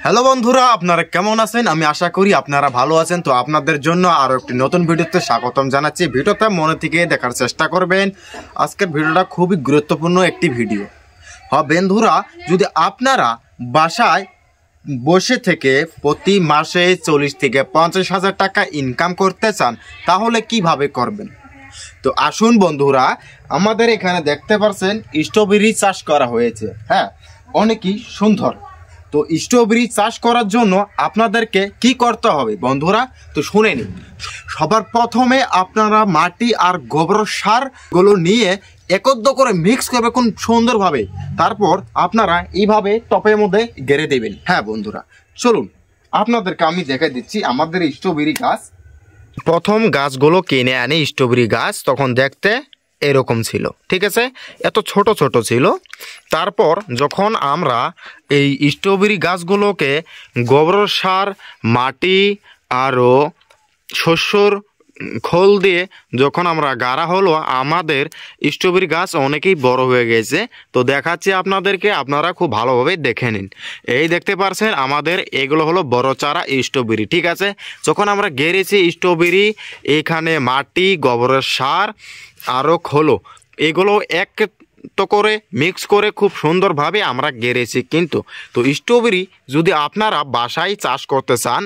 Hello বন্ধুরা, আপনারা কেমন আছেন? আমি আশা করি আপনারা ভালো আছেন। তো আপনাদের জন্য আরও একটি নতুন ভিডিওতে স্বাগতম জানাচ্ছি। ভিডিওটা মনে থেকে দেখার চেষ্টা করবেন। আজকের ভিডিওটা খুবই গুরুত্বপূর্ণ একটি ভিডিও। হ্যাঁ বন্ধুরা, যদি আপনারা বাসায় বসে থেকে প্রতি মাসে 40 থেকে 50,000 টাকা ইনকাম করতে চান, তাহলে কিভাবে করবেন? তো আসুন বন্ধুরা, আমাদের এখানে দেখতে পাচ্ছেন স্ট্রবেরি চাষ করা হয়েছে। হ্যাঁ, অনেকই সুন্দর। তো স্ট্রবেরি চাষ করার জন্য আপনাদেরকে কি করতে হবে বন্ধুরা, তো শুনে নিন। সবার প্রথমে আপনারা মাটি আর গোবর সারগুলো নিয়ে একত্র করে মিক্স করবে খুব সুন্দরভাবে। তারপর আপনারা এইভাবে টপের মধ্যে গেড়ে দেবেন। হ্যাঁ বন্ধুরা, চলুন আপনাদেরকে আমি দেখে দিচ্ছি আমাদের স্ট্রবেরি গাছ। প্রথম গাছগুলো কিনে আনি স্ট্রবেরি গাছ, তখন দেখতে এরকম ছিল, ঠিক আছে, এত ছোট ছোট ছিল। তারপর যখন আমরা এই স্ট্রবেরি গাছগুলোকে গোবর সার, মাটি আরও শস্যর খোল দিয়ে যখন আমরা গাড়া হলো, আমাদের স্ট্রবেরি গাছ অনেকেই বড় হয়ে গেছে। তো দেখাচ্ছি আপনাদেরকে, আপনারা খুব ভালোভাবে দেখে নিন। এই দেখতে পাচ্ছেন আমাদের এগুলো হলো বড় চারা স্ট্রবেরি, ঠিক আছে। যখন আমরা গেড়েছি স্ট্রবেরি, এখানে মাটি, গোবরের সার আরও খোলো, এগুলো এক তো করে মিক্স করে খুব সুন্দরভাবে আমরা গেড়েছি। কিন্তু তো স্ট্রবেরি যদি আপনারা বাসায় চাষ করতে চান,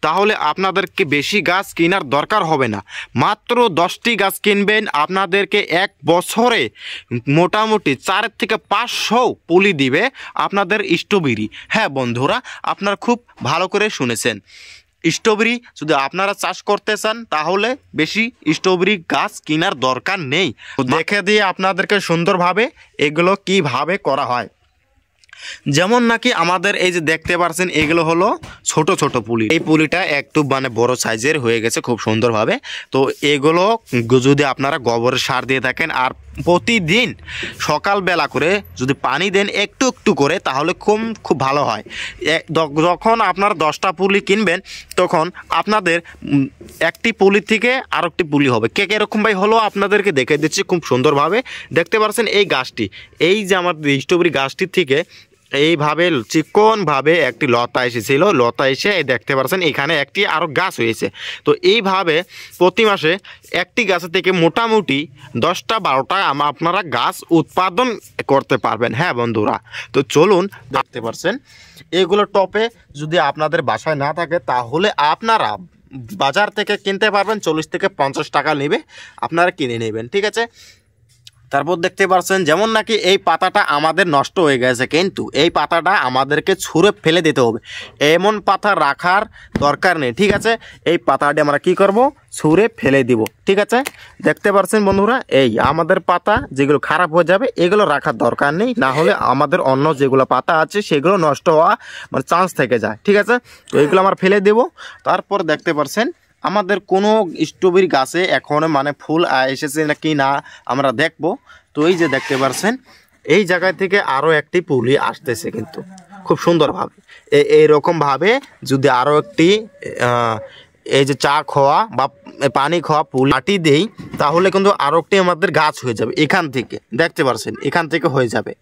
তাহলে আপনাদেরকে বেশি গাছ কেনার দরকার হবে না। মাত্র 10টি গাছ কিনবেন, আপনাদেরকে এক বছরে মোটামুটি 4 থেকে 500 পুলি দিবে আপনাদের স্ট্রবেরি। হ্যাঁ বন্ধুরা, আপনারা খুব ভালো করে শুনেছেন। স্ট্রবেরি যদি আপনারা চাষ করতে চান, তাহলে বেশি স্ট্রবেরি গাছ কেনার দরকার নেই। দেখে দিয়ে আপনাদেরকে সুন্দরভাবে এগুলো কিভাবে করা হয়। যেমন নাকি আমাদের এই যে দেখতে পাচ্ছেন, এগুলো হলো ছোট ছোট পুলি। এই পুলিটা একটু বড় সাইজের হয়ে গেছে খুব সুন্দরভাবে। তো এগুলো যদি আপনারা গোবরের সার দিয়ে থাকেন আর প্রতিদিন সকালবেলা করে যদি পানি দেন একটু একটু করে, তাহলে খুব ভালো হয়। যখন আপনারা 10টা পুলি কিনবেন, তখন আপনাদের একটি পুলি থেকে আর একটি পুলি হবে। এরকম ভাই হলো, আপনাদেরকে দেখে দিচ্ছি খুব সুন্দরভাবে। দেখতে পাচ্ছেন এই গাছটি, এই যে আমাদের স্ট্রবেরি গাছটির থেকে এইভাবে চিকনভাবে একটি লতা এসেছিল। লতা এসে এই দেখতে পাচ্ছেন এখানে একটি আরও গাছ হয়েছে। তো এইভাবে প্রতি মাসে একটি গাছের থেকে মোটামুটি 10টা 12টা আপনারা গাছ উৎপাদন করতে পারবেন। হ্যাঁ বন্ধুরা, তো চলুন, দেখতে পাচ্ছেন এগুলো টপে যদি আপনাদের বাসায় না থাকে, তাহলে আপনারা বাজার থেকে কিনতে পারবেন। 40 থেকে 50 টাকা নেবে, আপনারা কিনে নেবেন, ঠিক আছে। তারপর দেখতে পাচ্ছেন যেমন নাকি এই পাতাটা আমাদের নষ্ট হয়ে গেছে, কিন্তু এই পাতাটা আমাদেরকে ছুঁড়ে ফেলে দিতে হবে। এমন পাতা রাখার দরকার নেই, ঠিক আছে। এই পাতাটি আমরা কি করব, ছুঁড়ে ফেলে দিব, ঠিক আছে। দেখতে পাচ্ছেন বন্ধুরা, এই আমাদের পাতা যেগুলো খারাপ হয়ে যাবে, এগুলো রাখার দরকার নেই, না হলে আমাদের অন্য যেগুলো পাতা আছে সেগুলো নষ্ট হওয়া চান্স থেকে যায়, ঠিক আছে। তো এগুলো আমরা ফেলে দেব। তারপর দেখতে পাচ্ছেন আমাদের কোনো স্ট্রবেরি গাছে এখন ফুল এসেছে নাকি না আমরা দেখব। তো এই যে দেখতে পাচ্ছেন এই জায়গায় থেকে আরও একটি পুলি আসতেছে, কিন্তু খুব সুন্দরভাবে। এইরকমভাবে যদি আরও একটি এই যে চা খাওয়া বা পানি খাওয়া পুলি মাটি দেই, তাহলে কিন্তু আরও একটি আমাদের গাছ হয়ে যাবে। এখান থেকে দেখতে পাচ্ছেন, এখান থেকে হয়ে যাবে।